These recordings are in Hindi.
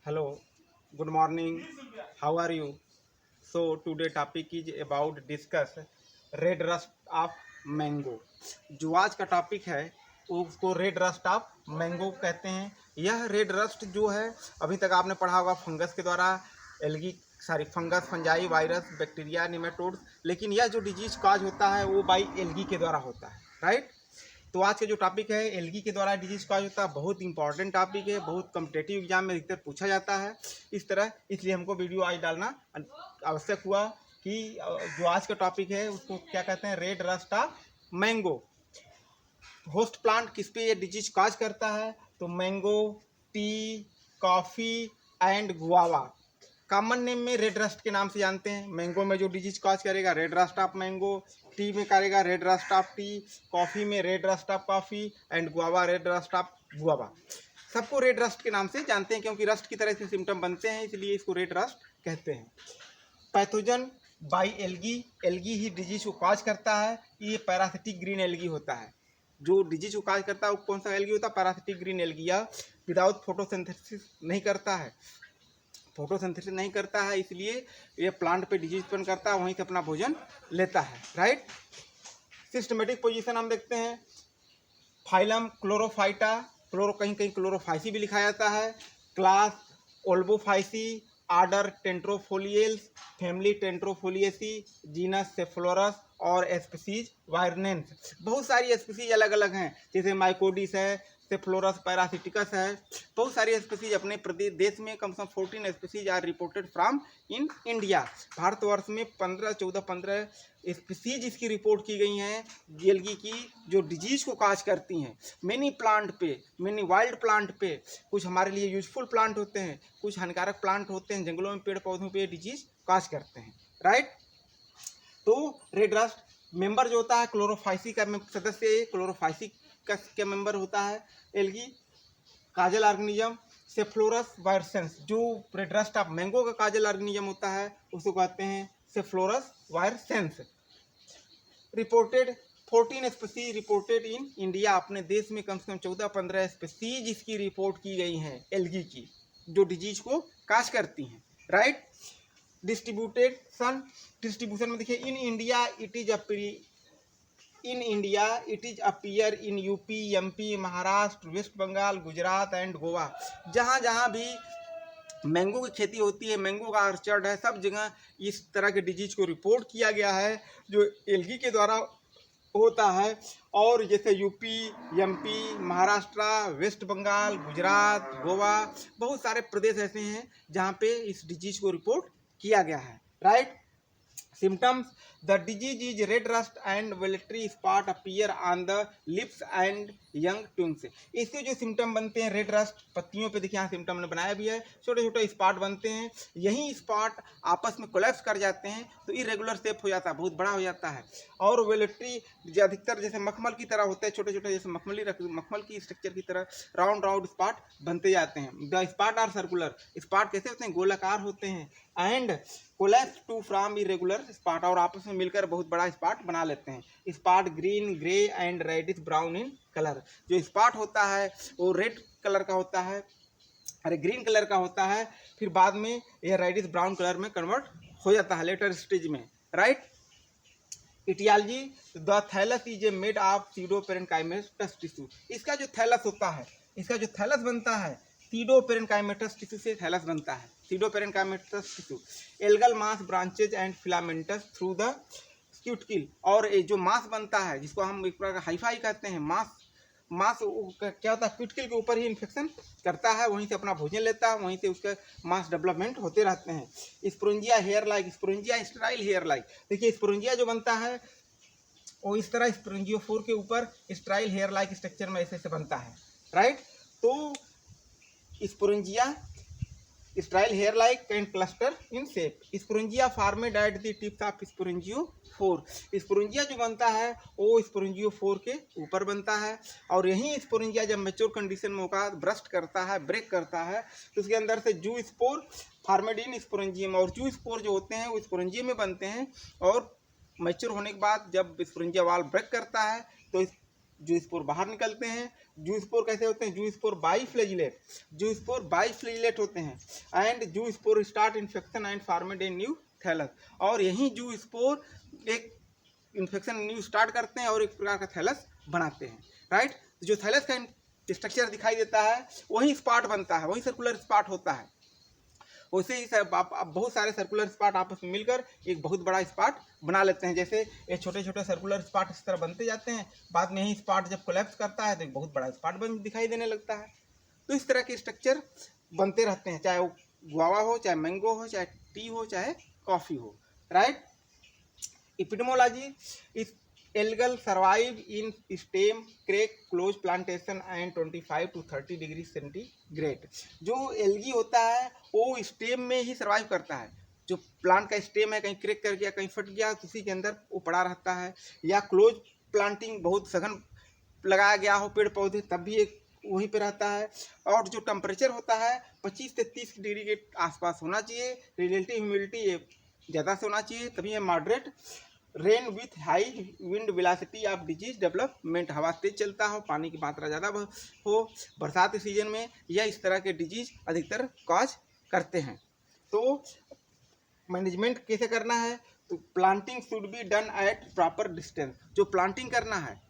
Hello, good morning. How are you? So today topic is about discuss red rust of mango. जो आज का टॉपिक है उसको रेड रस्ट ऑफ मैंगो कहते हैं। यह रेड रस्ट जो है अभी तक आपने पढ़ा होगा फंगस के द्वारा, algae fungus, fungi, virus, bacteria, nematodes, लेकिन यह जो डिजीज काज होता है वो बाई एल्गी के द्वारा होता है, राइट। तो आज का जो टॉपिक है एल्गी के द्वारा डिजीज काज होता है, बहुत इंपॉर्टेंट टॉपिक है, बहुत कॉम्पिटेटिव एग्जाम में अधिकतर पूछा जाता है इस तरह, इसलिए हमको वीडियो आज डालना आवश्यक हुआ कि जो आज का टॉपिक है उसको क्या कहते हैं, red rust of mango. Host plant किस पे ये डिजीज काज करता है, तो mango, T, coffee and guava. Common name में रेड रस्ट के नाम से जानते हैं। मैंगो में जो डिजीज काज करेगा red rust of mango, tea में करेगा red rust of tea, coffee में red rust of coffee and guava red rust of guava. सबको रेड रस्ट के नाम से जानते हैं क्योंकि रस्ट की तरह से सिम्टम बनते हैं, इसलिए इसको रेड रस्ट कहते हैं। Pathogen by algae, algae he disease को काज करता है। ये पैरासिटिक ग्रीन एल्गी होता है। जो डिजीज को काज करता है वो कौन सा एल्गी होता है, पैरासिटिक ग्रीन एल्गी। या विदाउट फोटोसिंथेसिस नहीं करता है, फोटोसिंथेसिस नहीं करता है, इसलिए ये प्लांट पे डिजीज उत्पन्न करता है, वहीं से अपना भोजन लेता है, राइट। सिस्टमेटिक पोजीशन हम देखते हैं। फाइलम क्लोरोफाइटा, कहीं कहीं क्लोरोफाइसी भी लिखा जाता है। क्लास ओल्बोफाइसी, आर्डर टेंट्रोफोलियल्स, फैमिली टेंट्रोफोलियसी, जीनस सेफ्लोरस और स्पीसीज वायरनेंस। बहुत सारी स्पीसीज अलग अलग हैं, जैसे माइकोडिस है, सेफ्लोरस पैरासिटिकस है। बहुत सारी स्पीसीज अपने प्रदेश देश में कम से कम 14 species are reported from in India. Bharatvarsh में 15 स्पीसीज इसकी रिपोर्ट की गई हैं एल्गी की, जो डिजीज को काज करती हैं। मेनी प्लांट पे, मेनी वाइल्ड प्लांट पे, कुछ हमारे लिए यूजफुल प्लांट होते हैं, कुछ हानिकारक प्लांट होते हैं, जंगलों में पेड़ पौधों पे डिजीज काज करते हैं, राइट। तो रेड रस्ट मेंबर जो होता है क्लोरोफाइसी का सदस्य, क्लोरोफाइसी का मेंबर होता है एल्गी। काजल ऑर्गेनिज्म सेफ्लोरस वायरसेंस, जो रेड रस्ट ऑफ मैंगो का काजल ऑर्गेनिज्म होता है उसको कहते हैं cephaleuros virescens. Reported 14 species reported in India. अपने देश में कम से कम 14-15 स्पीसीज इसकी रिपोर्ट की गई हैं एल्गी की, जो डिजीज को काज करती हैं, राइट। डिस्ट्रीब्यूशन में देखिए, in India it is appear in UP, MP, Maharashtra, West Bengal, Gujarat and Goa. जहाँ जहाँ भी मैंगो की खेती होती है, मैंगो का ऑर्चर्ड है, सब जगह इस तरह के डिजीज को रिपोर्ट किया गया है जो एल्गी के द्वारा होता है। और जैसे यूपी, एमपी, महाराष्ट्र, वेस्ट बंगाल, गुजरात, गोवा, बहुत सारे प्रदेश ऐसे हैं जहाँ पे इस डिजीज को रिपोर्ट किया गया है, right. Symptoms, the disease is red rust and velvety spot appear on the leaves and young twigs. इसके जो सिम्टम बनते हैं रेड रस्ट, पत्तियों पे देखिए यहाँ सिम्टम ने बनाया भी है, छोटे छोटे स्पॉट बनते हैं। यही स्पॉट आपस में कोलैप्स कर जाते हैं तो इरेगुलर शेप हो जाता है, बहुत बड़ा हो जाता है। और वेलेटरी अधिकतर जैसे मखमल की तरह होते हैं, छोटे छोटे जैसे मखमल की स्ट्रक्चर की तरह राउंड राउंड स्पॉट बनते जाते हैं। The spot are circular, spot कैसे होते हैं, गोलाकार होते हैं। And collapse to from irregular spot, और आपस में मिलकर बहुत बड़ा स्पॉट बना लेते हैं। Spot green, grey and reddish brown in colour. जो स्पॉट होता है वो रेड कलर का होता है, ग्रीन कलर का होता है, फिर बाद में यह रेडिश ब्राउन कलर में कन्वर्ट हो जाता है लेटर स्टेज में, right. Etiology, the thallus is a made of pseudo parenchymatous tissue. इसका जो थैलस होता है, इसका जो थैलस बनता है सीडो पेरेन्काइमेटस टिश्यू से थैलस बनता है। Pseudo parenchymatous tissue, algal mass branches and filaments through the cuticle. और जो मास बनता है जिसको हम एक प्रकार का हाइफाई कहते हैं, मास क्या होता है, क्यूटिकल के ऊपर ही इन्फेक्शन करता है, वहीं से अपना भोजन लेता है, वहीं से उसके मास डेवलपमेंट होते रहते हैं। Sporangia hair like, sporangia style hair like. देखिए स्पोरेंजिया जो बनता है वो इस तरह स्पोरेंजियोफोर के ऊपर स्टाइल हेयर लाइक स्ट्रक्चर में ऐसे बनता है, राइट। तो sporangia style hair like and cluster in shape. Sporangia formed at the tips of sporangiophore. Sporangia जो बनता है वो स्पोरेंजियोफोर के ऊपर बनता है, और यही स्पोरेंजिया जब मैच्योर कंडीशन में होगा, ब्रस्ट करता है, ब्रेक करता है, तो उसके अंदर से जू स्पोर फॉर्मेड इन स्पोरेंजियम, और जू स्पोर जो होते हैं वो स्पोरेंजियम में बनते हैं, और मैच्योर होने के बाद जब स्पोरेंजिया वाल ब्रेक करता है तो जू स्पोर बाहर निकलते हैं। जू स्पोर कैसे होते हैं? जू स्पोर बाईफ्लैजिलेट, जू स्पोर बाईफ्लैजिलेट होते हैं। And zoospore start infection and formed a new thallus, और यही जू स्पोर एक इन्फेक्शन न्यू स्टार्ट करते हैं और एक प्रकार का थैलस बनाते हैं, राइट। जो थैलस का स्ट्रक्चर दिखाई देता है वही स्पॉट बनता है, वही सर्कुलर स्पॉट होता है। वैसे ही आप बहुत सारे सर्कुलर स्पॉट आपस में मिलकर एक बहुत बड़ा स्पॉट बना लेते हैं। जैसे ये छोटे छोटे सर्कुलर स्पॉट इस तरह बनते जाते हैं, बाद में यही स्पॉट जब कोलैप्स करता है तो एक बहुत बड़ा स्पॉट बन दिखाई देने लगता है। तो इस तरह के स्ट्रक्चर बनते रहते हैं, चाहे वो गुआवा हो, चाहे मैंगो हो, चाहे टी हो, चाहे कॉफ़ी हो, राइट। एपिडेमोलॉजी इस algal survive in stem crack close plantation and 25 to 30 degree centigrade. जो एल्गी होता है वो स्टेम में ही सर्वाइव करता है। जो प्लांट का स्टेम है कहीं क्रेक कर गया, कहीं फट गया, उसी के अंदर वो पड़ा रहता है। या क्लोज प्लांटिंग बहुत सघन लगाया गया हो पेड़ पौधे, तब भी एक वहीं पे रहता है। और जो टेम्परेचर होता है 25 से 30 डिग्री के आसपास होना चाहिए। रिलेटिव ह्यूमिडिटी ये ज़्यादा से होना चाहिए, तभी ये moderate. Rain with high wind velocity of disease development, हवा तेज चलता हो, पानी की मात्रा ज़्यादा हो बरसात के सीजन में, यह इस तरह के डिजीज अधिकतर कॉज करते हैं। तो मैनेजमेंट कैसे करना है? तो planting should be done at proper distance. जो प्लांटिंग करना है,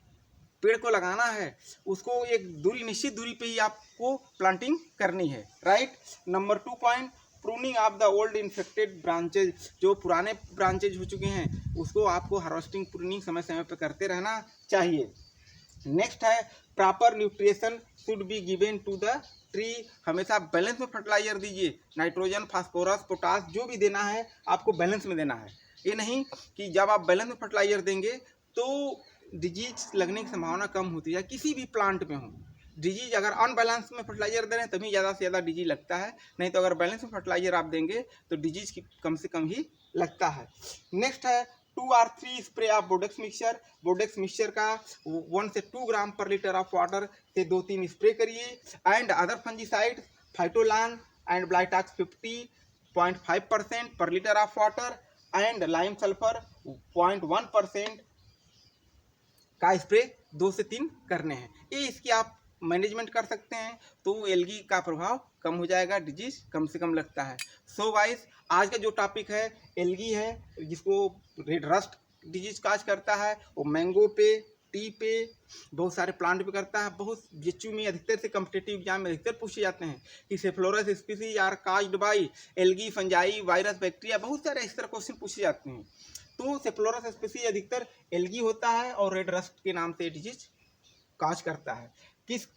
पेड़ को लगाना है, उसको एक दूरी, निश्चित दूरी पे ही आपको प्लांटिंग करनी है, right. Number 2 point, pruning of the old infected branches. जो पुराने ब्रांचेज हो चुके हैं उसको आपको हार्वेस्टिंग प्रूनिंग समय समय पर करते रहना चाहिए। नेक्स्ट है proper nutrition should be given to the tree. हमेशा बैलेंस में फर्टिलाइजर दीजिए, नाइट्रोजन, फास्फोरस, पोटास जो भी देना है आपको बैलेंस में देना है। ये नहीं कि जब आप बैलेंस में फर्टिलाइजर देंगे तो डिजीज लगने की संभावना कम होती है। किसी भी प्लांट में हो डिजीज, अगर अनबैलेंस में फर्टिलाइजर दे रहे हैं तभी ज़्यादा से ज़्यादा डिजीज लगता है, नहीं तो अगर बैलेंस में फर्टिलाइजर आप देंगे तो डिजीज की कम से कम ही लगता है। नेक्स्ट है 2 or 3 spray of Bordeaux mixture. Bordeaux mixture का 1 से 2 ग्राम पर लीटर ऑफ वाटर से 2-3 स्प्रे करिए। And other fungicide फाइटोलान and Blitox 50.5% पर litre of water and lime sulphur 0.1% का स्प्रे 2 से 3 करने हैं। ये इसकी आप मैनेजमेंट कर सकते हैं तो एल्गी का प्रभाव कम हो जाएगा, डिजीज कम से कम लगता है। सो गाइस, आज का जो टॉपिक है एल्गी है, जिसको रेड रस्ट डिजीज काज करता है, वो मैंगो पे, टी पे, बहुत सारे प्लांट पे करता है। बहुत जेचू में अधिकतर से कम्पिटेटिव एग्जाम में अधिकतर पूछे जाते हैं कि cephaleuros species are caused by algae, fungi, virus, bacteria, बहुत सारे इस तरह क्वेश्चन पूछे जाते हैं। तो सेफ्लोरस स्पीसीज अधिकतर एल्गी होता है और रेड रस्ट के नाम से डिजीज काज करता है। किस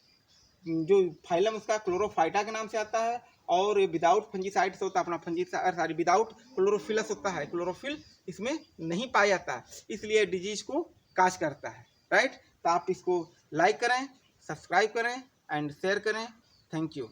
जो फाइलम उसका क्लोरोफाइटा के नाम से आता है, और विदाउट फंजीसाइड से होता है, अपना फंजीसाइड विदाउट क्लोरोफिलस होता है, क्लोरोफिल इसमें नहीं पाया जाता है, इसलिए डिजीज को काज करता है, राइट। तो आप इसको लाइक करें, सब्सक्राइब करें एंड शेयर करें। Thank you.